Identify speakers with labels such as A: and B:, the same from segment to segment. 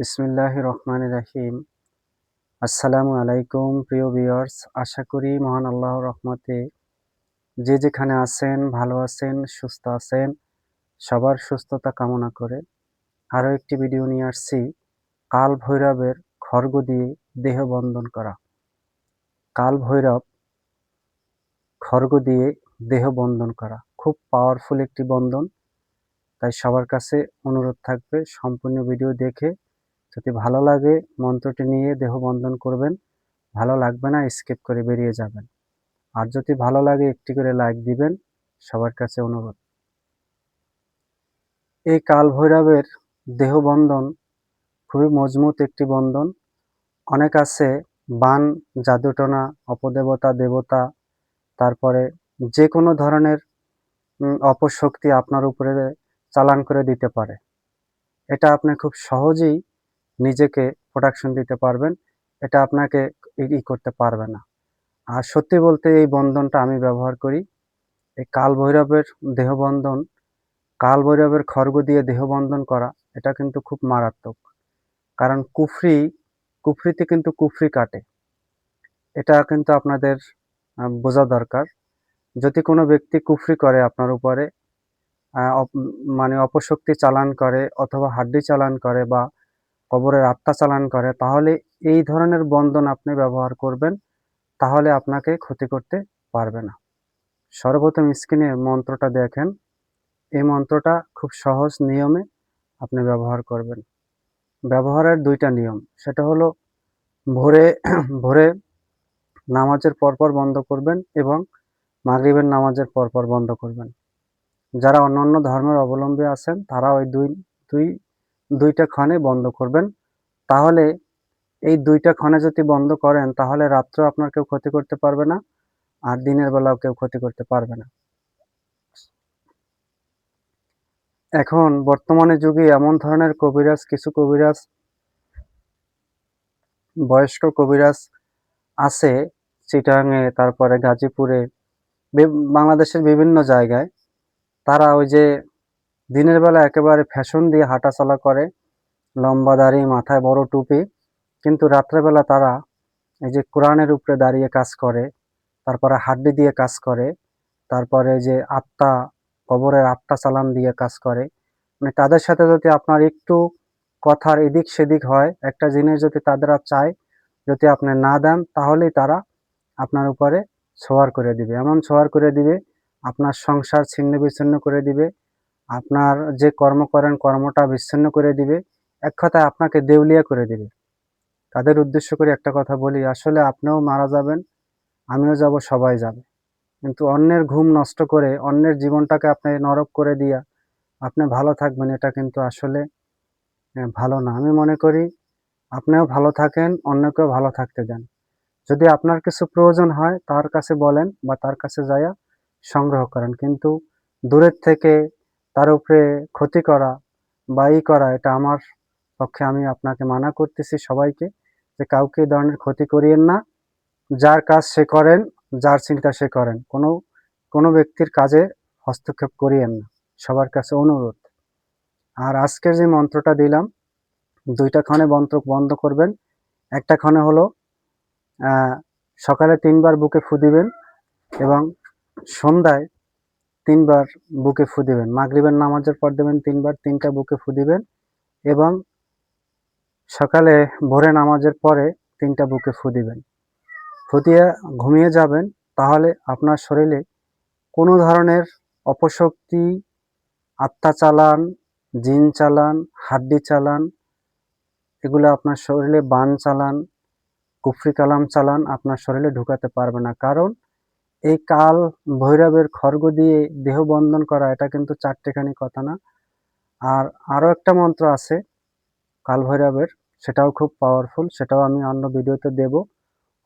A: বিসমিল্লাহির রহমানির রহিম। আসসালামু আলাইকুম প্রিয় ভিউয়ার্স, আশা করি মহান আল্লাহর রহমতে যে যেখানে আছেন ভালো আছেন, সুস্থ আছেন। সবার সুস্থতা কামনা করে আরও একটি ভিডিও নিয়ে আসছি, কাল ভৈরবের খড়গ দিয়ে দেহ বন্ধন করা। কাল ভৈরব খড়গ দিয়ে দেহ বন্ধন করা খুব পাওয়ারফুল একটি বন্ধন, তাই সবার কাছে অনুরোধ থাকবে সম্পূর্ণ ভিডিও দেখে যদি ভালো লাগে মন্ত্রটি নিয়ে দেহ বন্ধন করবেন, ভালো লাগবে না স্কিপ করে বেরিয়ে যাবেন। আর যদি ভালো লাগে একটি করে লাইক দিবেন, সবার কাছে অনুরোধ। এই কাল ভৈরবের দেহ বন্ধন খুবই মজবুত একটি বন্ধন। অনেক আছে বান, জাদুটোনা, অপদেবতা, দেবতা, তারপরে যে কোনো ধরনের অপশক্তি আপনার উপরে চালান করে দিতে পারে। এটা আপনি খুব সহজেই নিজেকে প্রোটেকশন দিতে পারবেন, এটা আপনাকে করতে পারবে না। আর সত্যি বলতে এই বন্ধনটা আমি ব্যবহার করি। এই কাল ভৈরবের দেহবন্ধন, কাল ভৈরবের খড়গ দিয়ে দেহবন্ধন করা, এটা কিন্তু খুব মারাত্মক। কারণ কুফরিতে কিন্তু কুফরি কাটে। এটা কিন্তু আপনাদের বোঝা দরকার। যদি কোনো ব্যক্তি কুফরি করে আপনার উপরে, মানে অপশক্তি চালান করে অথবা হাড্ডি চালান করে বা কবরের আত্মা চালান করে, তাহলে এই ধরনের বন্ধন আপনি ব্যবহার করবেন, তাহলে আপনাকে ক্ষতি করতে পারবে না। সর্বপ্রথম স্ক্রিনে মন্ত্রটা দেখেন। এই মন্ত্রটা খুব সহজ নিয়মে আপনি ব্যবহার করবেন। ব্যবহারের ২টা নিয়ম, সেটা হলো ভোরে ভোরে নামাজের পরপর বন্ধ করবেন এবং মাগরিবের নামাজের পরপর বন্ধ করবেন। যারা অন্যান্য ধর্মের অবলম্বী আছেন তারা ওই দুইটা ক্ষণে বন্ধ করবেন। তাহলে এই ২টা ক্ষণে যদি বন্ধ করেন, তাহলে রাত্রেও আপনার কেউ ক্ষতি করতে পারবে না, আর দিনের বেলাও কেউ ক্ষতি করতে পারবে না। এখন বর্তমানে যুগে এমন ধরনের কবিরাজ, কিছু কবিরাজ, বয়স্ক কবিরাজ আছে চিটাগাংয়ে, তারপরে গাজীপুরে, বাংলাদেশের বিভিন্ন জায়গায়। তারা ওই যে দিনের বেলা একেবারে ফ্যাশন দিয়ে হাঁটাচলা করে, লম্বা দাড়ি, মাথায় বড় টুপি, কিন্তু রাত্রেবেলা তারা এই যে কোরআনের উপরে দাঁড়িয়ে কাজ করে, তারপরে হাড্ডি দিয়ে কাজ করে, তারপরে যে আত্মা, কবরের আত্মা চালান দিয়ে কাজ করে। মানে তাদের সাথে যদি আপনার একটু কথার এদিক সেদিক হয়, একটা জিনিস যদি তারা চায়, যদি আপনি না দেন, তাহলেই তারা আপনার উপরে ছোঁয়ার করে দিবে। এমন ছোঁয়ার করে দিবে, আপনার সংসার ছিন্ন বিচ্ছিন্ন করে দিবে, আপনার যে কর্ম করেন কর্মটা বিচ্ছিন্ন করে দিবে। এক কথায় আপনাকে দেউলিয়া করে দিবে। তাদের উদ্দেশ্য করে একটা কথা বলি, আসলে আপনিও মারা যাবেন, আমিও যাব, সবাই যাবে। কিন্তু অন্যের ঘুম নষ্ট করে, অন্যের জীবনটাকে আপনি নরক করে দিয়া আপনি ভালো থাকবেন, এটা কিন্তু আসলে ভালো না। আমি মনে করি আপনিও ভালো থাকেন, অন্যকেও ভালো থাকতে দেন। যদি আপনার কিছু প্রয়োজন হয় তার কাছে বলেন বা তার কাছে যাইয়া সংগ্রহ করেন, কিন্তু দূরের থেকে তার উপরে ক্ষতি করা বা করা, এটা আমার পক্ষে, আমি আপনাকে মানা করতেছি সবাইকে যে কাউকে এই ধরনের ক্ষতি করিয়েন না। যার কাজ সে করেন, যার চিন্তা সে করেন, কোনো ব্যক্তির কাজে হস্তক্ষেপ করিয়েন না, সবার কাছে অনুরোধ। আর আজকের যে মন্ত্রটা দিলাম, ২টা ক্ষণে বন্ধ করবেন। একটা ক্ষণে হলো সকালে ৩ বার বুকে ফু দিবেন এবং সন্ধ্যায় ৩ বার বুকে ফু দিবেন। মাগরিবের নামাজের পর দেবেন ৩ বার, ৩টা বুকে ফু দিবেন এবং সকালে ভোরে নামাজের পরে ৩টা বুকে ফু দিবেন। ফু দিয়ে ঘুমিয়ে যাবেন, তাহলে আপনার শরীরে কোনো ধরনের অপশক্তি, আত্মা চালান, জিন চালান, হাড্ডি চালান, এগুলো আপনার শরীরে বান চালান, কুফরি কালাম চালান আপনার শরীরে ঢুকাতে পারবে না। কারণ এই কাল ভৈরবের খড়গ দিয়ে দেহ বন্ধন করা, এটা কিন্তু চারটেখানি কথা না। আর আরও একটা মন্ত্র আছে কাল ভৈরবের, সেটাও খুব পাওয়ারফুল, সেটাও আমি অন্য ভিডিওতে দেব।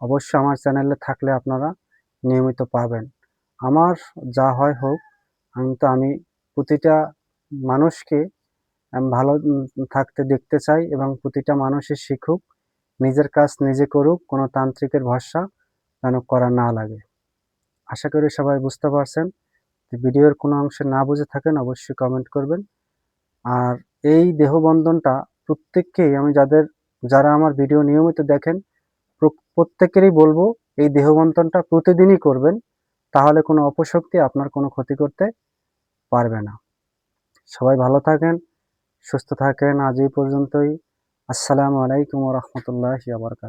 A: অবশ্যই আমার চ্যানেলে থাকলে আপনারা নিয়মিত পাবেন। আমার যা হয় হোক, আমি প্রতিটা মানুষকে ভালো থাকতে দেখতে চাই এবং প্রতিটা মানুষই শিখুক, নিজের কাজ নিজে করুক, কোনো তান্ত্রিকের ভরসা যেন করা না লাগে। আশা করি সবাই বুঝতে পারছেন। ভিডিওর কোনো অংশে না বুঝে থাকেন অবশ্যই কমেন্ট করবেন। আর এই দেহবন্ধনটা প্রত্যেককেই আমি যারা আমার ভিডিও নিয়মিত দেখেন প্রত্যেকেরই বলবো এই দেহমন্থনটা প্রতিদিনই করবেন। তাহলে কোনো অপশক্তি আপনার কোনো ক্ষতি করতে পারবে না। সবাই ভালো থাকেন, সুস্থ থাকেন। আজ এই পর্যন্তই। আসসালামু আলাইকুম ওয়া রাহমাতুল্লাহি ওয়া বারাকাতুহু।